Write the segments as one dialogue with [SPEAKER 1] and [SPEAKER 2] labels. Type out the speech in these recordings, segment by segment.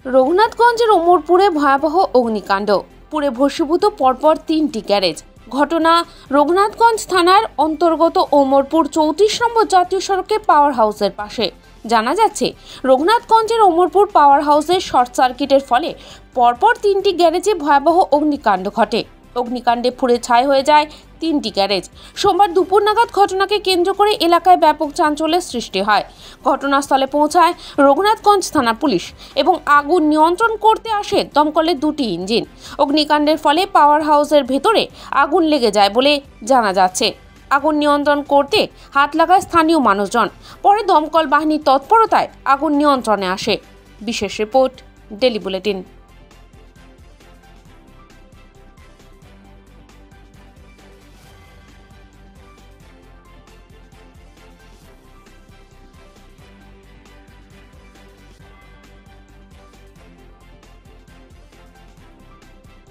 [SPEAKER 1] রঘুনাথগঞ্জের ওমরপুরে ভয়াবহ অগ্নিকাণ্ড, পুড়ে ভস্মীভূত পরপর 3টি গ্যারেজ। ঘটনা রঘুনাথগঞ্জ থানার অন্তর্গত ওমরপুর 34 নম্বর জাতীয় সড়কে পাওয়ার হাউসের পাশে। জানা যাচ্ছে, রঘুনাথগঞ্জের ওমরপুর পাওয়ার হাউসের শর্ট সার্কিটের ফলে পরপর 3টি গ্যারেজে ভয়াবহ অগ্নিকাণ্ড ঘটে। অগ্নিকাণ্ডে পুড়ে ছাই হয়ে যায় 3টি গ্যারেজ। সোমবার দুপুর নাগাদ ঘটনাকে কেন্দ্র করে এলাকায় ব্যাপক চাঞ্চল্যের সৃষ্টি হয়। ঘটনাস্থলে পৌঁছায় রঘুনাথগঞ্জ থানা পুলিশ এবং আগুন নিয়ন্ত্রণ করতে আসে দমকলের 2টি ইঞ্জিন। অগ্নিকাণ্ডের ফলে পাওয়ার হাউসের ভেতরে আগুন লেগে যায় বলে জানা যাচ্ছে। আগুন নিয়ন্ত্রণ করতে হাত লাগায় স্থানীয় মানুষজন। পরে দমকল বাহিনীর তৎপরতায় আগুন নিয়ন্ত্রণে আসে। বিশেষ রিপোর্ট, ডেলি বুলেটিন।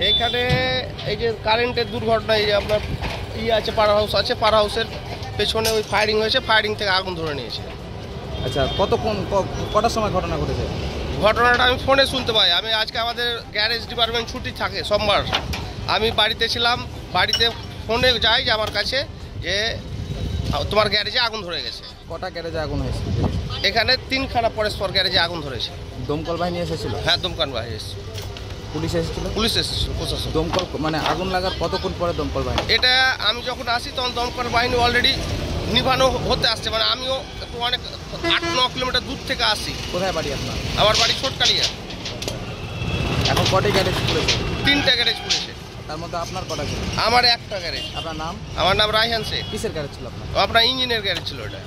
[SPEAKER 2] এইখানে এই যে কারেন্টের দুর্ঘটনা, এই যে আপনার আছে পাওয়ার হাউস আছে, পাওয়ার হাউসের পেছনে ওই ফায়ারিং হয়েছে, ফায়ারিং থেকে আগুন ধরে নিয়েছে।
[SPEAKER 3] আচ্ছা, কটার সময় ঘটনা ঘটেছে?
[SPEAKER 2] ঘটনাটা আমি ফোনে শুনতে পাই। আমি আজকে আমাদের গ্যারেজ ডিপার্টমেন্ট ছুটি থাকে সোমবার, আমি বাড়িতে ছিলাম। বাড়িতে ফোনে যাই যে আমার কাছে যে তোমার গ্যারেজে আগুন ধরে গেছে।
[SPEAKER 3] কটা গ্যারেজে আগুন হয়েছে?
[SPEAKER 2] এখানে 3খানা পরস্পর গ্যারেজে আগুন ধরেছে।
[SPEAKER 3] দমকল বাহিনী এসেছিল?
[SPEAKER 2] হ্যাঁ, দমকল বাহিনী এসেছে।
[SPEAKER 3] পুলিশ এসেছিল?
[SPEAKER 2] পুলিশ এসেছিল, প্রশাসন।
[SPEAKER 3] দমকল মানে আগুন লাগার কতক্ষণ পরে দমকল বাহিনী?
[SPEAKER 2] এটা আমি যখন আসি তখন দমকল বাহিনী অলরেডি নিভানো হতে আসছে। মানে আমিও একটু অনেক 8-9 কিলোমিটার দূর থেকে আসি।
[SPEAKER 3] কোথায় বাড়ি আপনার?
[SPEAKER 2] আমার বাড়ি ছোটকালিয়া।
[SPEAKER 3] এখন কটি গ্যারেজ পুড়েছে?
[SPEAKER 2] 3টা গ্যারেজ পুড়েছে।
[SPEAKER 3] তার মধ্যে আপনার কটা গ্যারেজ?
[SPEAKER 2] আমার একটা গ্যারেজ।
[SPEAKER 3] আপনার নাম?
[SPEAKER 2] আমার নাম রায়হান শেখ।
[SPEAKER 3] কিসের গ্যারেজ ছিল আপনার?
[SPEAKER 2] আপনার ইঞ্জিনের গ্যারেজ ছিল এটা।